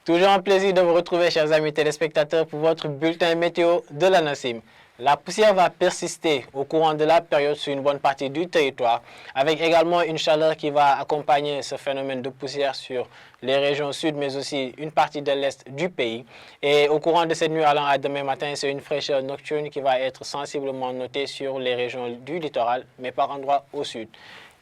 Toujours un plaisir de vous retrouver, chers amis téléspectateurs, pour votre bulletin météo de la NACIM. La poussière va persister au courant de la période sur une bonne partie du territoire, avec également une chaleur qui va accompagner ce phénomène de poussière sur les régions sud, mais aussi une partie de l'est du pays. Et au courant de cette nuit allant à demain matin, c'est une fraîcheur nocturne qui va être sensiblement notée sur les régions du littoral, mais par endroits au sud.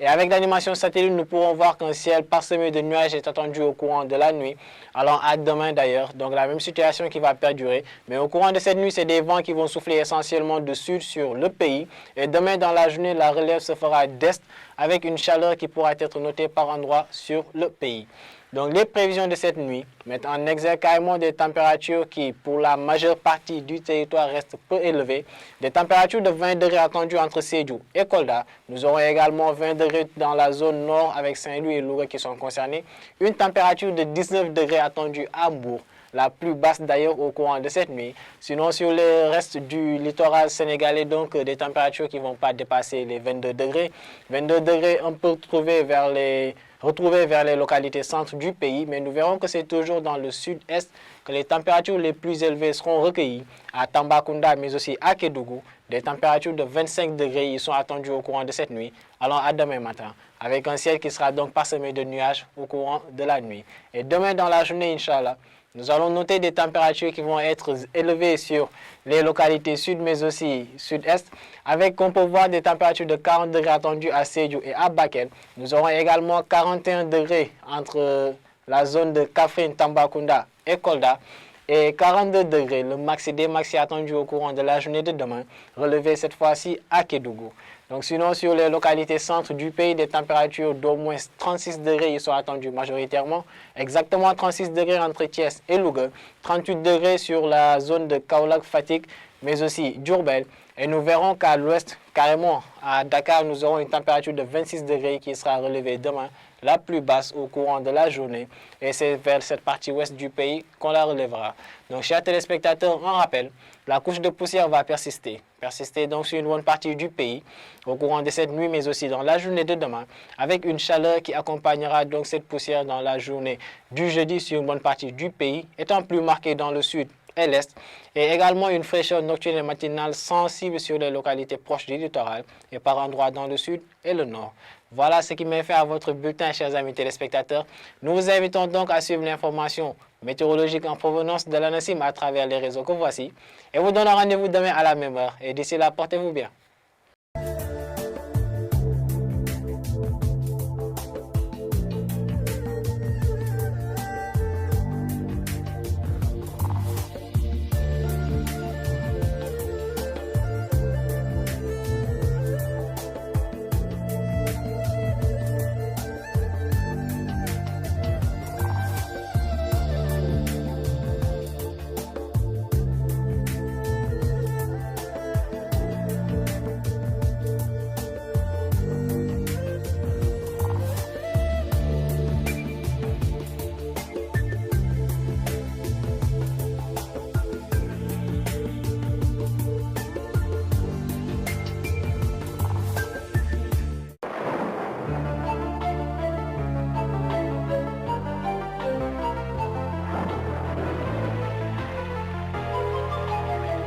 Et avec l'animation satellite, nous pourrons voir qu'un ciel parsemé de nuages est attendu au courant de la nuit, allant à demain d'ailleurs. Donc la même situation qui va perdurer. Mais au courant de cette nuit, c'est des vents qui vont souffler essentiellement de sud sur le pays. Et demain dans la journée, la relève se fera d'est avec une chaleur qui pourra être notée par endroits sur le pays. Donc les prévisions de cette nuit mettent en exergue carrément des températures qui, pour la majeure partie du territoire, restent peu élevées. Des températures de 20 degrés attendues entre Sédhiou et Kolda. Nous aurons également 20 degrés dans la zone nord avec Saint-Louis et Louga qui sont concernés. Une température de 19 degrés attendue à Mbour, la plus basse d'ailleurs au courant de cette nuit. Sinon, sur le reste du littoral sénégalais, donc des températures qui ne vont pas dépasser les 22 degrés. 22 degrés, on peut retrouver vers les localités centres du pays, mais nous verrons que c'est toujours dans le sud-est que les températures les plus élevées seront recueillies, à Tambacounda, mais aussi à Kédougou. Des températures de 25 degrés y sont attendues au courant de cette nuit, allant à demain matin, avec un ciel qui sera donc parsemé de nuages au courant de la nuit. Et demain dans la journée, Inch'Allah, nous allons noter des températures qui vont être élevées sur les localités sud, mais aussi sud-est, avec, on peut voir, des températures de 40 degrés attendues à Sédhiou et à Bakel. Nous aurons également 41 degrés entre la zone de Kaffrine, Tambacounda et Kolda. Et 42 degrés, le maxi des maxi attendus au courant de la journée de demain, relevé cette fois-ci à Kédougou. Donc sinon, sur les localités centres du pays, des températures d'au moins 36 degrés y sont attendues majoritairement. Exactement 36 degrés entre Thiès et Louga, 38 degrés sur la zone de Kaolack, Fatick, mais aussi Diourbel. Et nous verrons qu'à l'ouest, carrément à Dakar, nous aurons une température de 26 degrés qui sera relevée demain, la plus basse au courant de la journée. Et c'est vers cette partie ouest du pays qu'on la relèvera. Donc, chers téléspectateurs, on rappelle, la couche de poussière va persister. Persister donc sur une bonne partie du pays au courant de cette nuit, mais aussi dans la journée de demain, avec une chaleur qui accompagnera donc cette poussière dans la journée du jeudi sur une bonne partie du pays, étant plus marquée dans le sud et l'est, et également une fraîcheur nocturne et matinale sensible sur les localités proches du littoral et par endroits dans le sud et le nord. Voilà ce qui met fin à votre bulletin, chers amis téléspectateurs. Nous vous invitons donc à suivre l'information météorologique en provenance de la NACIM à travers les réseaux que voici. Et vous donnons rendez-vous demain à la même heure. Et d'ici là, portez-vous bien.